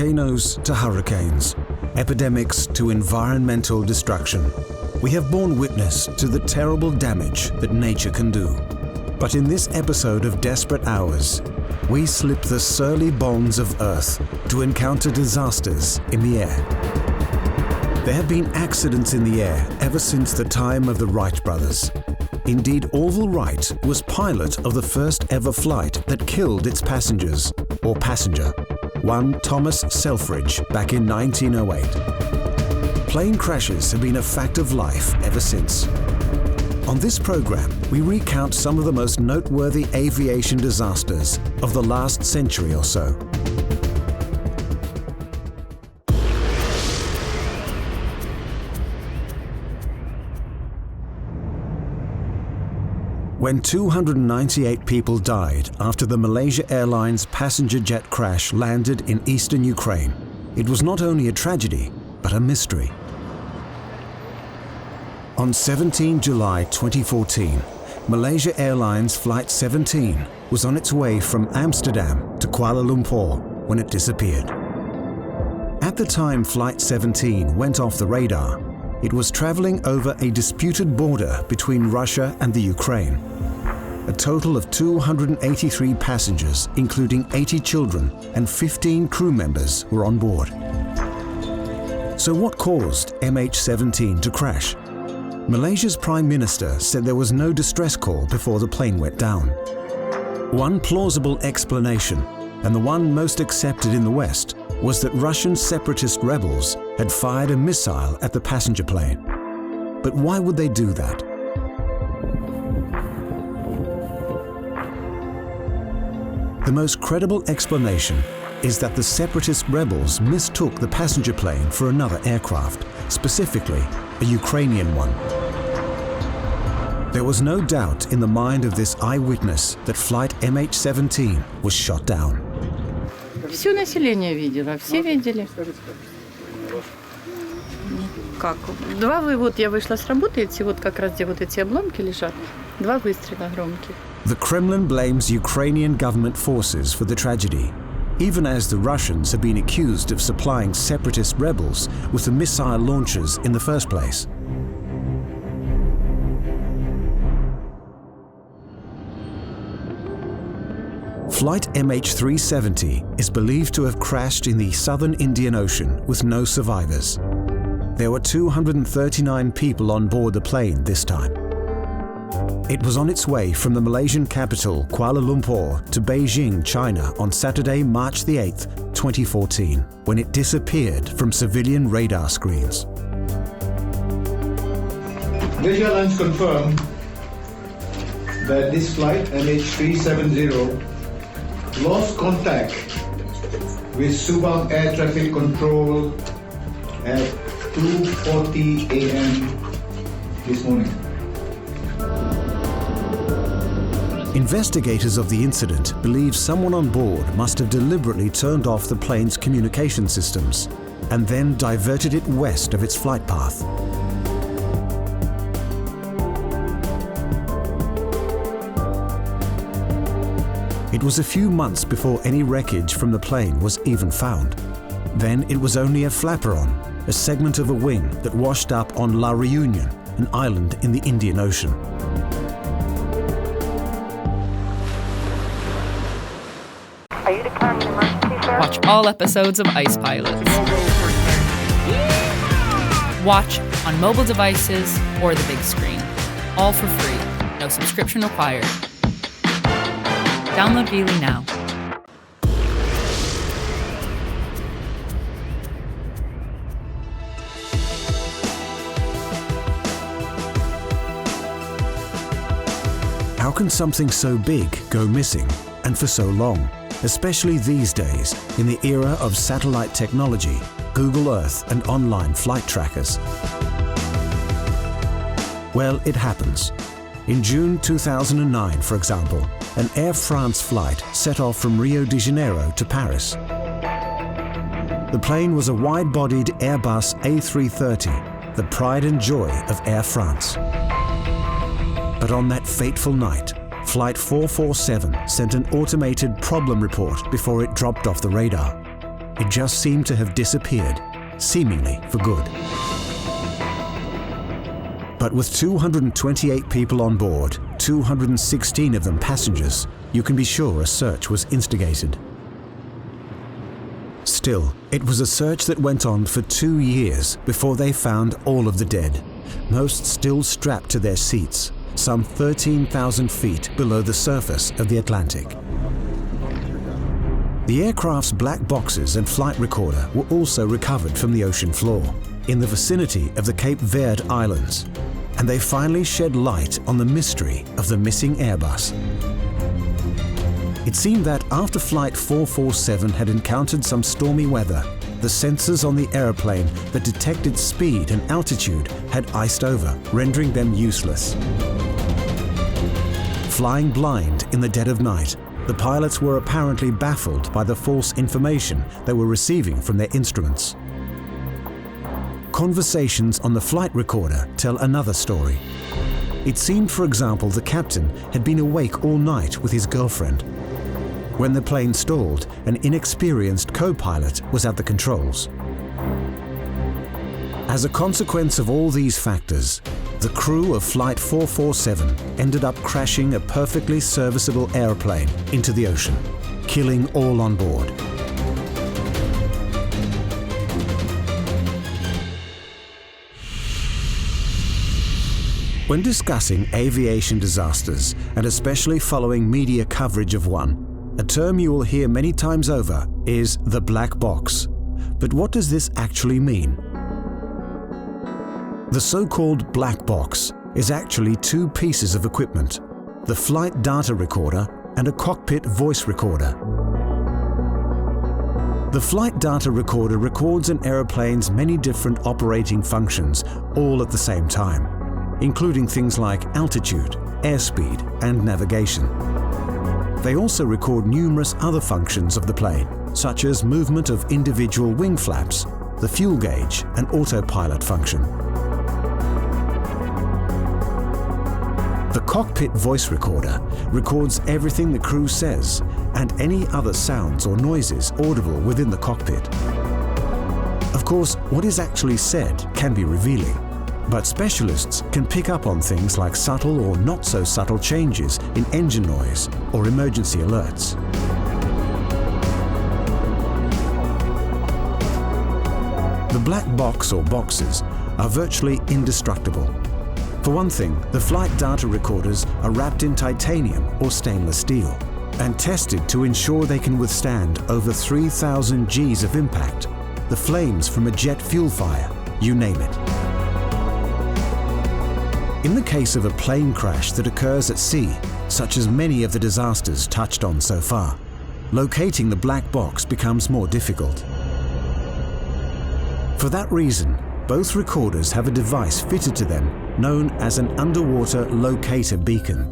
volcanoes to hurricanes, epidemics to environmental destruction, we have borne witness to the terrible damage that nature can do. But in this episode of Desperate Hours, we slip the surly bonds of Earth to encounter disasters in the air. There have been accidents in the air ever since the time of the Wright brothers. Indeed, Orville Wright was pilot of the first ever flight that killed its passengers, or passenger, one Thomas Selfridge, back in 1908. Plane crashes have been a fact of life ever since. On this program, we recount some of the most noteworthy aviation disasters of the last century or so. When 298 people died after the Malaysia Airlines passenger jet crash landed in eastern Ukraine, it was not only a tragedy, but a mystery. On 17 July 2014, Malaysia Airlines Flight 17 was on its way from Amsterdam to Kuala Lumpur when it disappeared. At the time Flight 17 went off the radar, it was traveling over a disputed border between Russia and the Ukraine. A total of 283 passengers, including 80 children and 15 crew members, were on board. So what caused MH17 to crash? Malaysia's Prime Minister said there was no distress call before the plane went down. One plausible explanation, and the one most accepted in the West, was that Russian separatist rebels had fired a missile at the passenger plane. But why would they do that? The most credible explanation is that the separatist rebels mistook the passenger plane for another aircraft, specifically a Ukrainian one. There was no doubt in the mind of this eyewitness that flight MH17 was shot down. Все население видело, все видели. Как? Я вышла с работы, вот как раз где вот эти обломки лежат, 2 выстрела громких. The Kremlin blames Ukrainian government forces for the tragedy, even as the Russians have been accused of supplying separatist rebels with the missile launchers in the first place. Flight MH370 is believed to have crashed in the southern Indian Ocean with no survivors. There were 239 people on board the plane this time. It was on its way from the Malaysian capital, Kuala Lumpur, to Beijing, China on Saturday, March the 8th, 2014, when it disappeared from civilian radar screens. Malaysia Airlines confirmed that this flight, MH370, lost contact with Subang Air Traffic Control at 2:40 a.m. this morning. Investigators of the incident believe someone on board must have deliberately turned off the plane's communication systems and then diverted it west of its flight path. It was a few months before any wreckage from the plane was even found. Then it was only a flaperon, a segment of a wing that washed up on La Reunion, an island in the Indian Ocean. Are you declaring an emergency, sir? Watch all episodes of Ice Pilots. Watch on mobile devices or the big screen. All for free. No subscription required. Download Veely now. How can something so big go missing, and for so long? Especially these days, in the era of satellite technology, Google Earth and online flight trackers. Well, it happens. In June 2009, for example, an Air France flight set off from Rio de Janeiro to Paris. The plane was a wide-bodied Airbus A330, the pride and joy of Air France. But on that fateful night, Flight 447 sent an automated problem report before it dropped off the radar. it just seemed to have disappeared, seemingly for good. But with 228 people on board, 216 of them passengers, you can be sure a search was instigated. Still, it was a search that went on for 2 years before they found all of the dead, most still strapped to their seats, some 13,000 feet below the surface of the Atlantic. The aircraft's black boxes and flight recorder were also recovered from the ocean floor, in the vicinity of the Cape Verde Islands, and they finally shed light on the mystery of the missing Airbus. It seemed that after Flight 447 had encountered some stormy weather, the sensors on the aeroplane that detected speed and altitude had iced over, rendering them useless. Flying blind in the dead of night, the pilots were apparently baffled by the false information they were receiving from their instruments. Conversations on the flight recorder tell another story. It seemed, for example, the captain had been awake all night with his girlfriend. When the plane stalled, an inexperienced co-pilot was at the controls. As a consequence of all these factors, the crew of Flight 447 ended up crashing a perfectly serviceable airplane into the ocean, killing all on board. When discussing aviation disasters, and especially following media coverage of one, a term you will hear many times over is the black box. But what does this actually mean? The so-called black box is actually two pieces of equipment, the flight data recorder and a cockpit voice recorder. The flight data recorder records an aeroplane's many different operating functions all at the same time, including things like altitude, airspeed, and navigation. They also record numerous other functions of the plane, such as movement of individual wing flaps, the fuel gauge, and autopilot function. The cockpit voice recorder records everything the crew says and any other sounds or noises audible within the cockpit. Of course, what is actually said can be revealing, but specialists can pick up on things like subtle or not so subtle changes in engine noise or emergency alerts. The black box or boxes are virtually indestructible. For one thing, the flight data recorders are wrapped in titanium or stainless steel and tested to ensure they can withstand over 3,000 Gs of impact, the flames from a jet fuel fire, you name it. In the case of a plane crash that occurs at sea, such as many of the disasters touched on so far, locating the black box becomes more difficult. For that reason, both recorders have a device fitted to them known as an underwater locator beacon.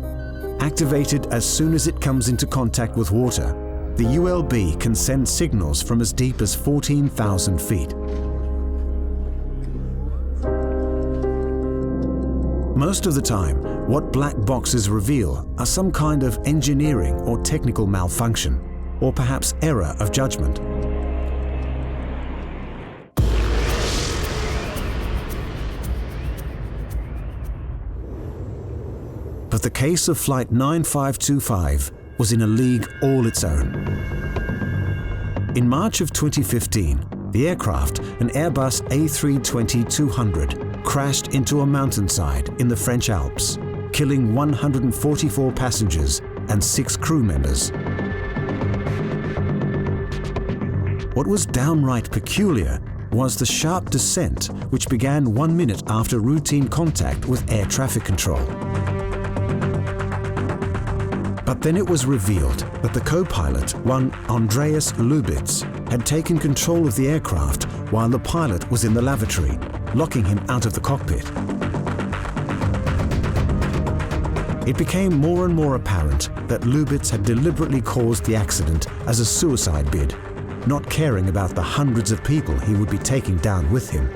Activated as soon as it comes into contact with water, the ULB can send signals from as deep as 14,000 feet. Most of the time, what black boxes reveal are some kind of engineering or technical malfunction, or perhaps error of judgment. But the case of Flight 9525 was in a league all its own. In March of 2015, the aircraft, an Airbus A320-200, crashed into a mountainside in the French Alps, killing 144 passengers and 6 crew members. What was downright peculiar was the sharp descent, which began 1 minute after routine contact with air traffic control. But then it was revealed that the co-pilot, one Andreas Lubitz, had taken control of the aircraft while the pilot was in the lavatory, locking him out of the cockpit. It became more and more apparent that Lubitz had deliberately caused the accident as a suicide bid, not caring about the hundreds of people he would be taking down with him.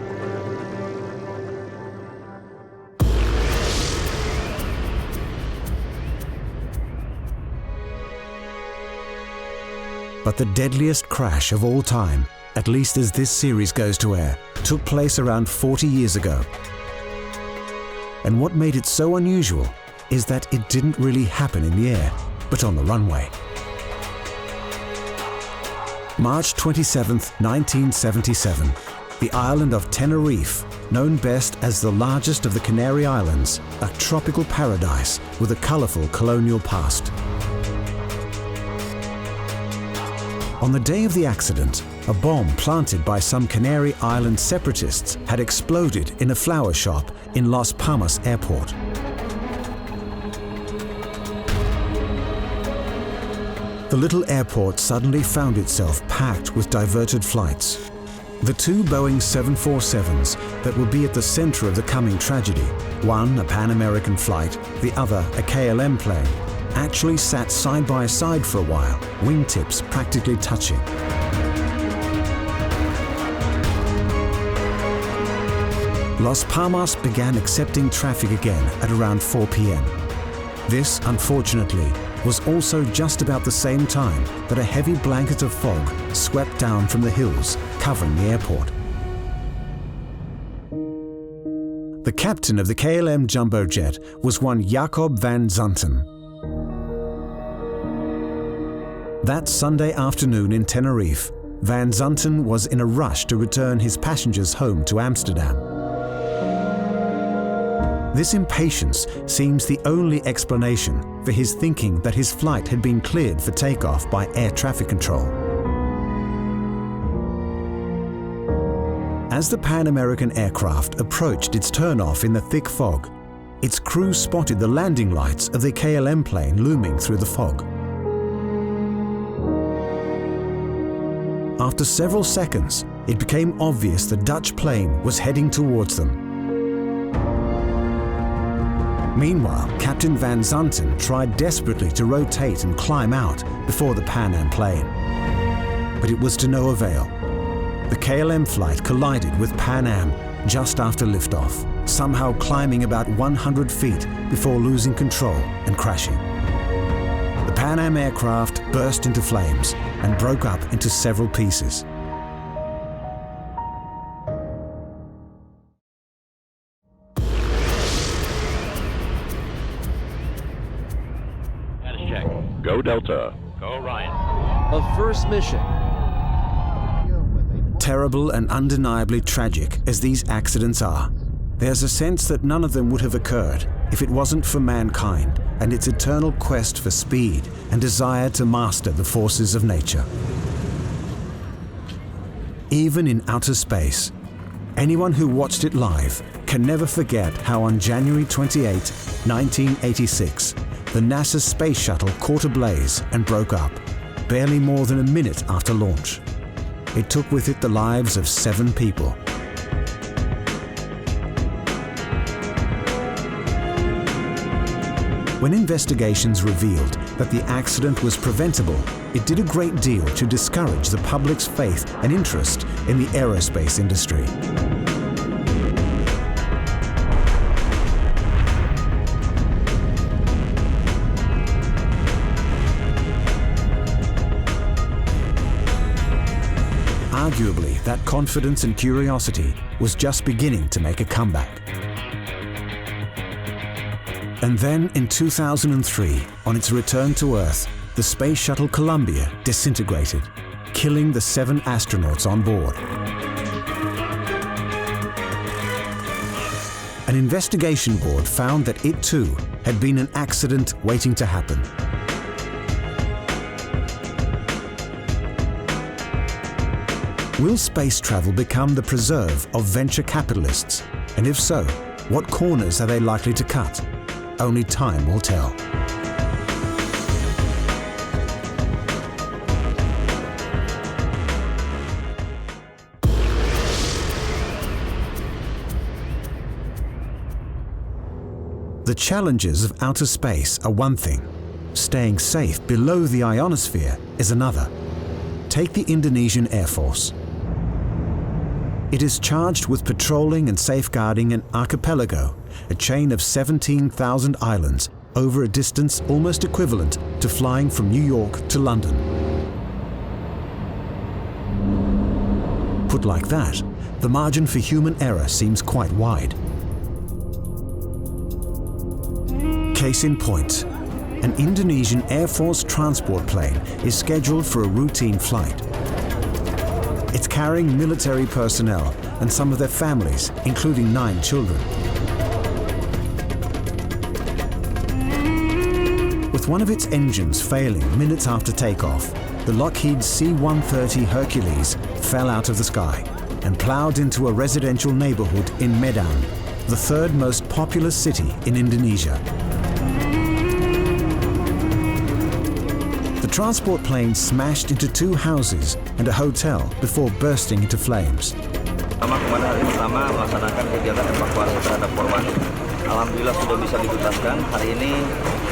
But the deadliest crash of all time, at least as this series goes to air, took place around 40 years ago. And what made it so unusual is that it didn't really happen in the air, but on the runway. March 27, 1977, the island of Tenerife, known best as the largest of the Canary Islands, a tropical paradise with a colorful colonial past. On the day of the accident, a bomb planted by some Canary Island separatists had exploded in a flower shop in Las Palmas Airport. The little airport suddenly found itself packed with diverted flights. The two Boeing 747s that would be at the center of the coming tragedy, one a Pan American flight, the other a KLM plane, actually sat side by side for a while, wingtips practically touching. Las Palmas began accepting traffic again at around 4 p.m. This, unfortunately, was also just about the same time that a heavy blanket of fog swept down from the hills, covering the airport. The captain of the KLM jumbo jet was one Jacob van Zanten. That Sunday afternoon in Tenerife, Van Zanten was in a rush to return his passengers home to Amsterdam. This impatience seems the only explanation for his thinking that his flight had been cleared for takeoff by air traffic control. As the Pan American aircraft approached its turnoff in the thick fog, its crew spotted the landing lights of the KLM plane looming through the fog. After several seconds, it became obvious the Dutch plane was heading towards them. Meanwhile, Captain Van Zanten tried desperately to rotate and climb out before the Pan Am plane. But it was to no avail. The KLM flight collided with Pan Am just after liftoff, somehow climbing about 100 feet before losing control and crashing. The Pan Am aircraft burst into flames and broke up into several pieces. Go Delta. Go Ryan. A first mission. Terrible and undeniably tragic as these accidents are, there's a sense that none of them would have occurred if it wasn't for mankind and its eternal quest for speed and desire to master the forces of nature. Even in outer space, anyone who watched it live can never forget how on January 28, 1986, the NASA space shuttle caught ablaze and broke up, barely more than a minute after launch. It took with it the lives of 7 people. When investigations revealed that the accident was preventable, it did a great deal to discourage the public's faith and interest in the aerospace industry. Arguably, that confidence and curiosity was just beginning to make a comeback. And then in 2003, on its return to Earth, the space shuttle Columbia disintegrated, killing the 7 astronauts on board. An investigation board found that it too had been an accident waiting to happen. Will space travel become the preserve of venture capitalists? And if so, what corners are they likely to cut? Only time will tell. The challenges of outer space are one thing. Staying safe below the ionosphere is another. Take the Indonesian Air Force. It is charged with patrolling and safeguarding an archipelago, a chain of 17,000 islands over a distance almost equivalent to flying from New York to London. Put like that, the margin for human error seems quite wide. Case in point, an Indonesian Air Force transport plane is scheduled for a routine flight. It's carrying military personnel and some of their families, including 9 children. With one of its engines failing minutes after takeoff, the Lockheed C-130 Hercules fell out of the sky and ploughed into a residential neighborhood in Medan, the 3rd most populous city in Indonesia. The transport plane smashed into 2 houses and a hotel before bursting into flames. Pada hari pertama melaksanakan kegiatan evakuasi terhadap korban. Alhamdulillah sudah bisa dituntaskan. Hari ini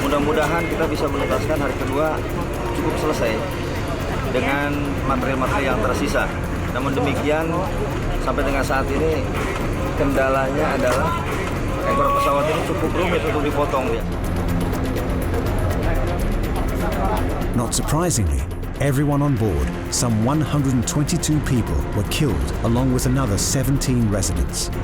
mudah-mudahan kita bisa menuntaskan hari kedua cukup selesai dengan material-material yang tersisa. Namun demikian sampai dengan saat ini kendalanya adalah ekor pesawat ini cukup rumit untuk dipotong. Not surprisingly, everyone on board, some 122 people, were killed along with another 17 residents.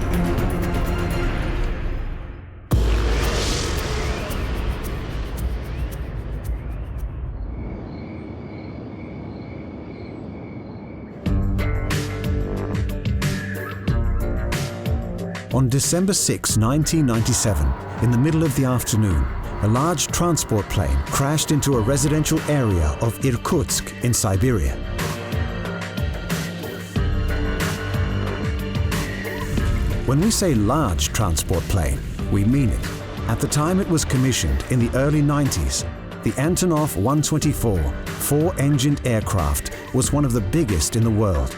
On December 6, 1997, in the middle of the afternoon, a large transport plane crashed into a residential area of Irkutsk in Siberia. When we say large transport plane, we mean it. At the time it was commissioned in the early 90s, the Antonov 124 4-engined aircraft was one of the biggest in the world.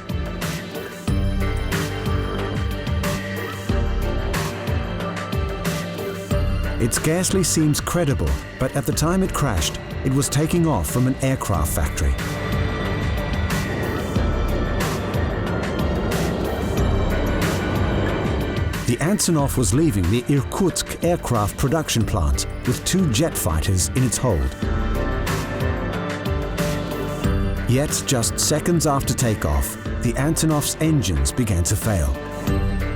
It scarcely seems credible, but at the time it crashed, it was taking off from an aircraft factory. The Antonov was leaving the Irkutsk aircraft production plant with 2 jet fighters in its hold. Yet, just seconds after takeoff, the Antonov's engines began to fail.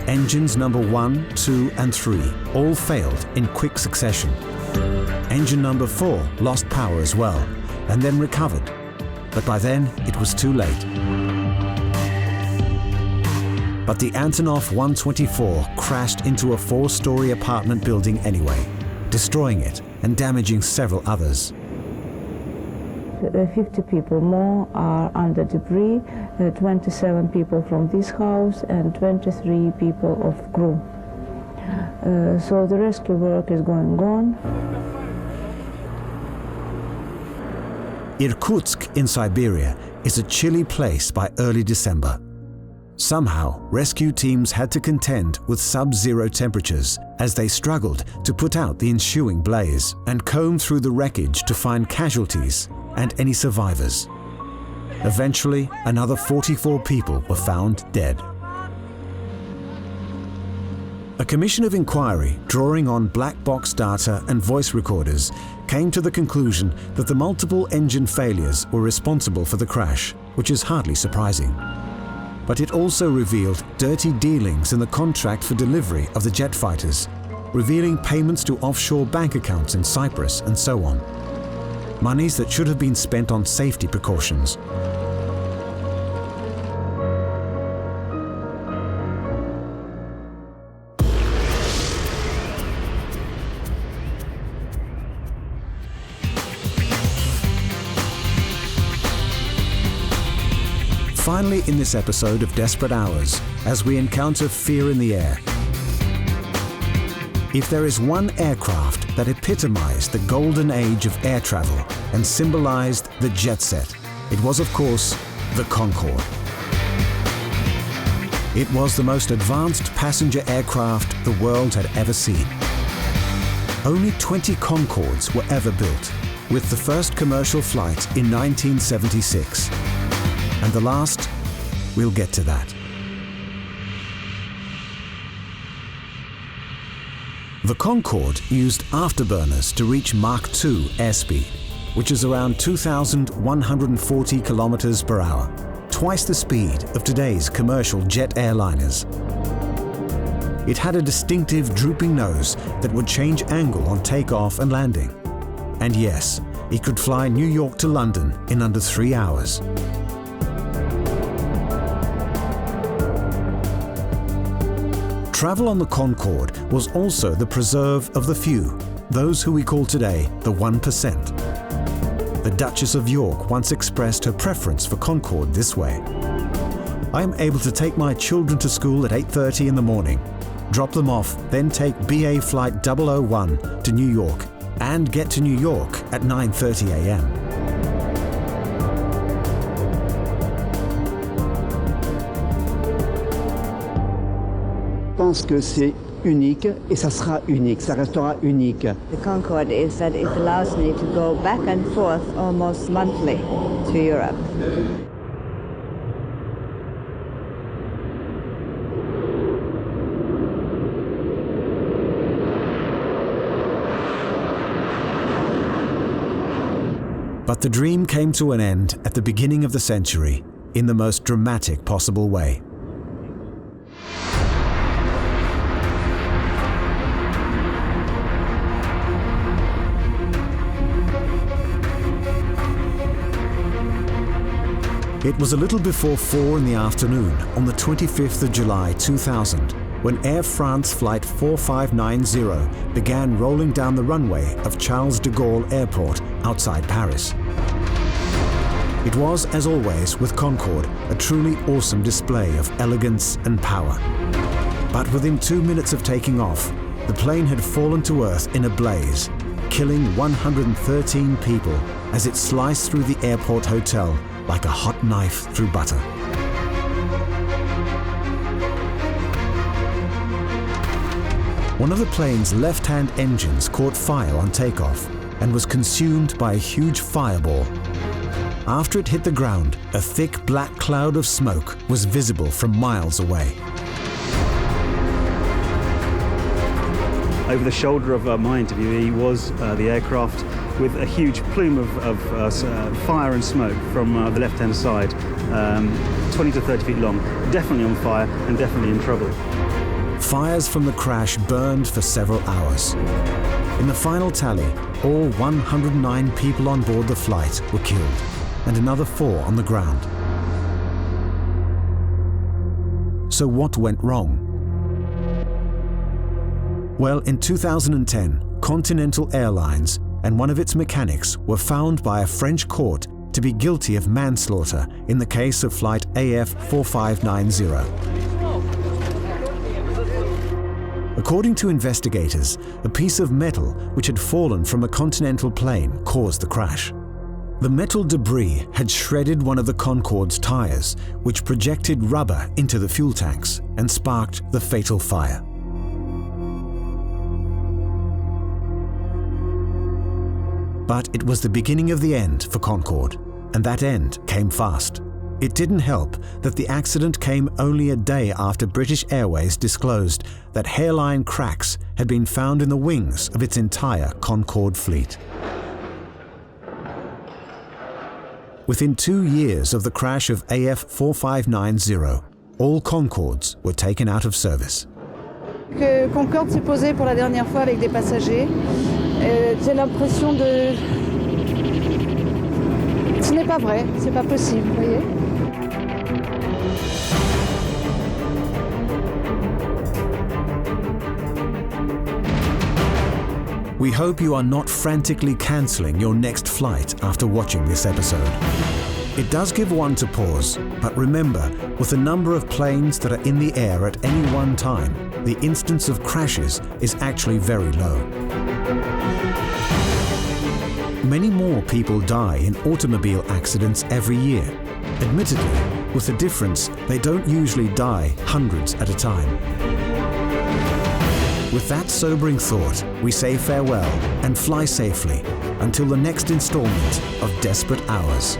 Engines number 1, 2 and 3 all failed in quick succession. Engine number 4 lost power as well, and then recovered. But by then, it was too late. But the Antonov 124 crashed into a 4-story apartment building anyway, destroying it and damaging several others. 50 people more are under debris, 27 people from this house and 23 people of crew. So the rescue work is going on. Irkutsk in Siberia is a chilly place by early December. Somehow, rescue teams had to contend with sub-zero temperatures as they struggled to put out the ensuing blaze and comb through the wreckage to find casualties and any survivors. Eventually, another 44 people were found dead. A commission of inquiry, drawing on black box data and voice recorders, came to the conclusion that the multiple engine failures were responsible for the crash, which is hardly surprising. But it also revealed dirty dealings in the contract for delivery of the jet fighters, revealing payments to offshore bank accounts in Cyprus and so on. Monies that should have been spent on safety precautions. Finally, in this episode of Desperate Hours, as we encounter fear in the air. If there is one aircraft that epitomized the golden age of air travel and symbolized the jet set, it was, of course, the Concorde. It was the most advanced passenger aircraft the world had ever seen. Only 20 Concordes were ever built, with the first commercial flight in 1976. And the last, we'll get to that. The Concorde used afterburners to reach Mach 2 airspeed, which is around 2,140 kilometers per hour, twice the speed of today's commercial jet airliners. It had a distinctive drooping nose that would change angle on takeoff and landing. And yes, it could fly New York to London in under 3 hours. Travel on the Concorde was also the preserve of the few, those who we call today the 1%. The Duchess of York once expressed her preference for Concorde this way: "I am able to take my children to school at 8:30 in the morning, drop them off, then take BA Flight 001 to New York, and get to New York at 9:30 a.m. Je pense que c'est unique et ça sera unique, ça restera unique. The Concorde is that it allows me to go back and forth almost monthly to Europe. But the dream came to an end at the beginning of the century in the most dramatic possible way. It was a little before 4 in the afternoon on the 25th of July 2000 when Air France Flight 4590 began rolling down the runway of Charles de Gaulle Airport outside Paris. It was, as always with Concorde, a truly awesome display of elegance and power. But within 2 minutes of taking off, the plane had fallen to earth in a blaze, killing 113 people as it sliced through the airport hotel like a hot knife through butter. One of the plane's left-hand engines caught fire on takeoff and was consumed by a huge fireball. After it hit the ground, a thick black cloud of smoke was visible from miles away. Over the shoulder of my interviewee was the aircraft with a huge plume of fire and smoke from the left-hand side, 20 to 30 feet long, definitely on fire and definitely in trouble. Fires from the crash burned for several hours. In the final tally, all 109 people on board the flight were killed, and another 4 on the ground. So what went wrong? Well, in 2010, Continental Airlines and one of its mechanics were found by a French court to be guilty of manslaughter in the case of flight AF 4590. According to investigators, a piece of metal which had fallen from a Continental plane caused the crash. The metal debris had shredded one of the Concorde's tires, which projected rubber into the fuel tanks and sparked the fatal fire. But it was the beginning of the end for Concorde, and that end came fast. It didn't help that the accident came only a day after British Airways disclosed that hairline cracks had been found in the wings of its entire Concorde fleet. Within 2 years of the crash of AF 4590, all Concordes were taken out of service. Que Concorde s'est posé pour la dernière fois avec des passagers. J'ai l'impression de... Ce n'est pas vrai, c'est pas possible, vous voyez. We hope you are not frantically cancelling your next flight after watching this episode. It does give one to pause, but remember, with the number of planes that are in the air at any one time, the instance of crashes is actually very low. Many more people die in automobile accidents every year. Admittedly, with the difference, they don't usually die hundreds at a time. With that sobering thought, we say farewell and fly safely until the next installment of Desperate Hours.